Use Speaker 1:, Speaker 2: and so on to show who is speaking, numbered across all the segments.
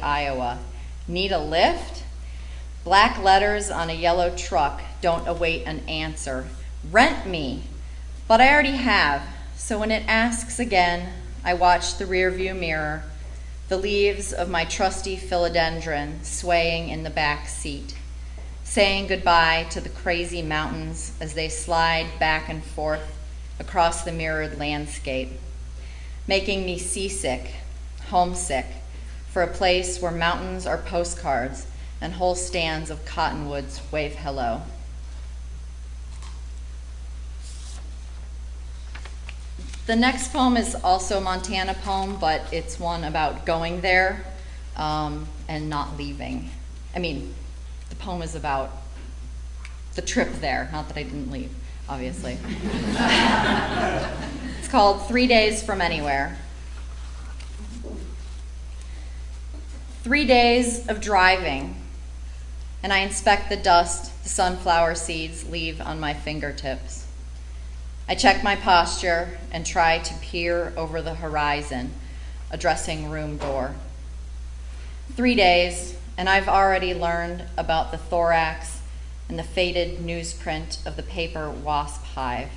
Speaker 1: Iowa. Need a lift? Black letters on a yellow truck don't await an answer. Rent me. But I already have, so when it asks again, I watch the rearview mirror, the leaves of my trusty philodendron swaying in the back seat, saying goodbye to the crazy mountains as they slide back and forth across the mirrored landscape, making me seasick, homesick, for a place where mountains are postcards and whole stands of cottonwoods wave hello. The next poem is also a Montana poem, but it's one about going there and not leaving. I mean, the poem is about the trip there, not that I didn't leave, obviously. It's called 3 Days from Anywhere. 3 days of driving, and I inspect the dust the sunflower seeds leave on my fingertips. I check my posture and try to peer over the horizon, a dressing room door. 3 days, and I've already learned about the thorax and the faded newsprint of the paper wasp hive.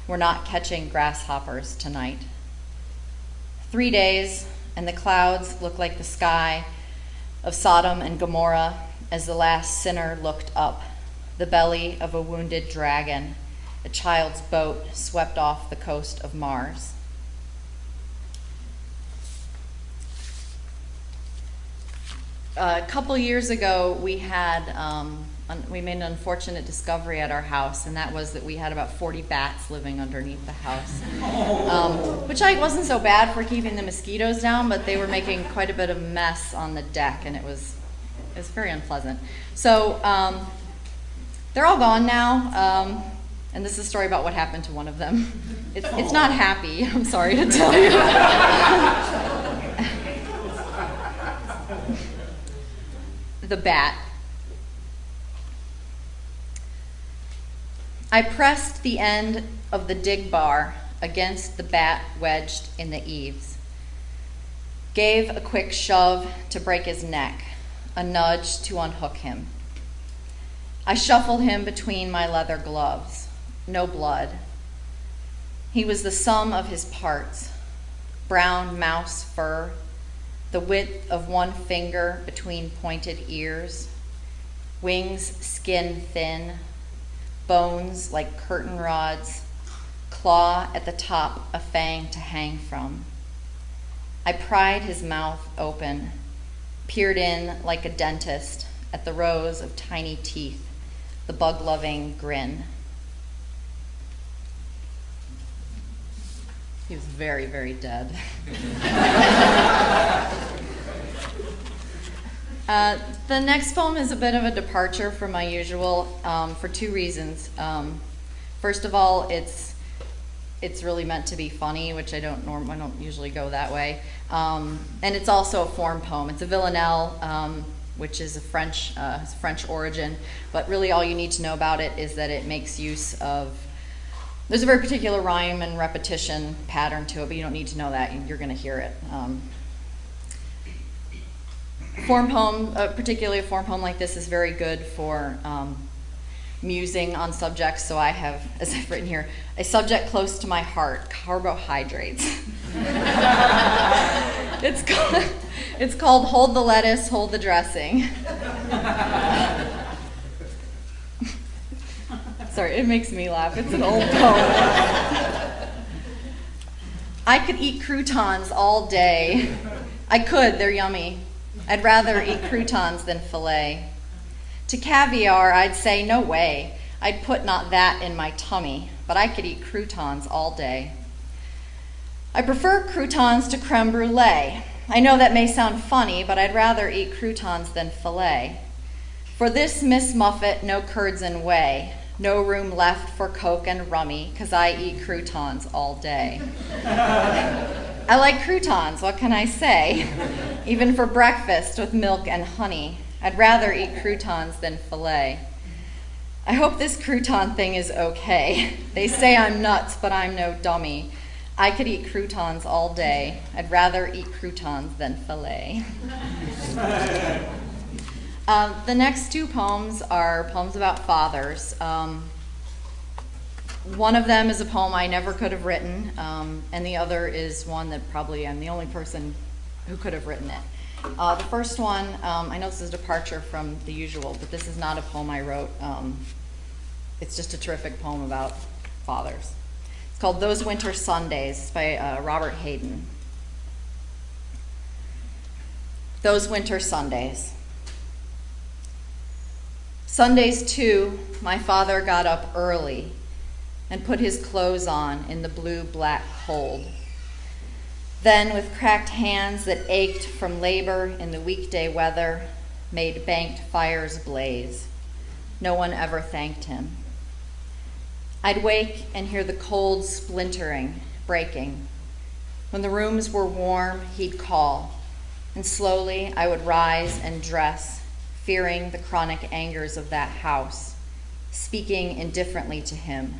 Speaker 1: We're not catching grasshoppers tonight. 3 days, and the clouds look like the sky of Sodom and Gomorrah as the last sinner looked up, the belly of a wounded dragon, a child's boat swept off the coast of Mars. A couple years ago, we made an unfortunate discovery at our house, and that was that we had about 40 bats living underneath the house, which wasn't so bad for keeping the mosquitoes down, but they were making quite a bit of mess on the deck, and it was very unpleasant. So they're all gone now. And this is a story about what happened to one of them. It's not happy, I'm sorry to tell you. The bat. I pressed the end of the dig bar against the bat wedged in the eaves. Gave a quick shove to break his neck, a nudge to unhook him. I shuffle him between my leather gloves. No blood. He was the sum of his parts, brown mouse fur, the width of one finger between pointed ears, wings skin thin, bones like curtain rods, claw at the top a fang to hang from. I pried his mouth open, peered in like a dentist at the rows of tiny teeth, the bug-loving grin. He was very, very dead. The next poem is a bit of a departure from my usual for two reasons. First of all, it's really meant to be funny, which I don't usually go that way. And it's also a form poem. It's a villanelle, which is a French origin, but really all you need to know about it is that it makes use of. There's a very particular rhyme and repetition pattern to it, but you don't need to know that. You're going to hear it. Form poem, particularly a form poem like this, is very good for musing on subjects. So I have, as I've written here, a subject close to my heart: carbohydrates. It's called "Hold the Lettuce, Hold the Dressing." Sorry, it makes me laugh. It's an old poem. I could eat croutons all day. I could, they're yummy. I'd rather eat croutons than filet. To caviar, I'd say no way. I'd put not that in my tummy, but I could eat croutons all day. I prefer croutons to creme brulee. I know that may sound funny, but I'd rather eat croutons than filet. For this Miss Muffet, no curds and whey. No room left for Coke and rummy, 'cause I eat croutons all day. I like croutons, what can I say? Even for breakfast with milk and honey. I'd rather eat croutons than filet. I hope this crouton thing is okay. They say I'm nuts, but I'm no dummy. I could eat croutons all day. I'd rather eat croutons than filet. The next two poems are poems about fathers. One of them is a poem I never could have written, and the other is one that probably I'm the only person who could have written it. The first one, I know this is a departure from the usual, but this is not a poem I wrote. It's just a terrific poem about fathers. It's called Those Winter Sundays. It's by Robert Hayden. Those Winter Sundays. Sundays, too, my father got up early and put his clothes on in the blue-black cold. Then, with cracked hands that ached from labor in the weekday weather, made banked fires blaze. No one ever thanked him. I'd wake and hear the cold splintering, breaking. When the rooms were warm, he'd call, and slowly I would rise and dress, fearing the chronic angers of that house, speaking indifferently to him,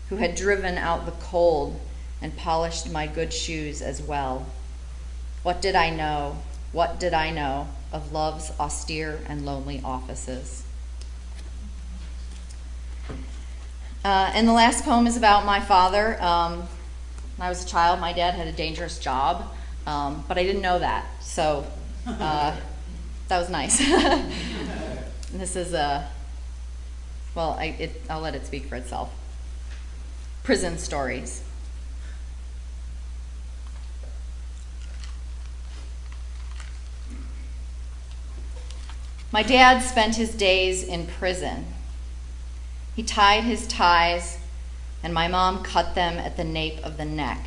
Speaker 1: who had driven out the cold and polished my good shoes as well. What did I know? What did I know of love's austere and lonely offices? And the last poem is about my father. When I was a child, my dad had a dangerous job, but I didn't know that, so that was nice. And this is well, I'll let it speak for itself. Prison stories. My dad spent his days in prison. He tied his ties, and my mom cut them at the nape of the neck,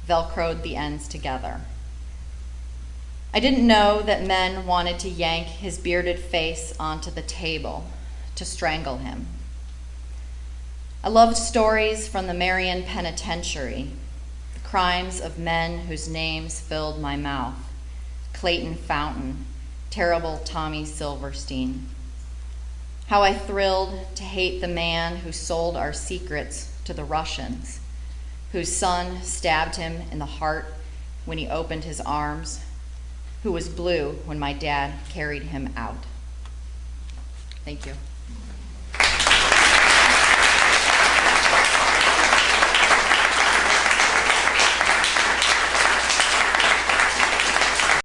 Speaker 1: velcroed the ends together. I didn't know that men wanted to yank his bearded face onto the table to strangle him. I loved stories from the Marion Penitentiary, the crimes of men whose names filled my mouth: Clayton Fountain, terrible Tommy Silverstein. How I thrilled to hate the man who sold our secrets to the Russians, whose son stabbed him in the heart when he opened his arms, who was blue when my dad carried him out. Thank you.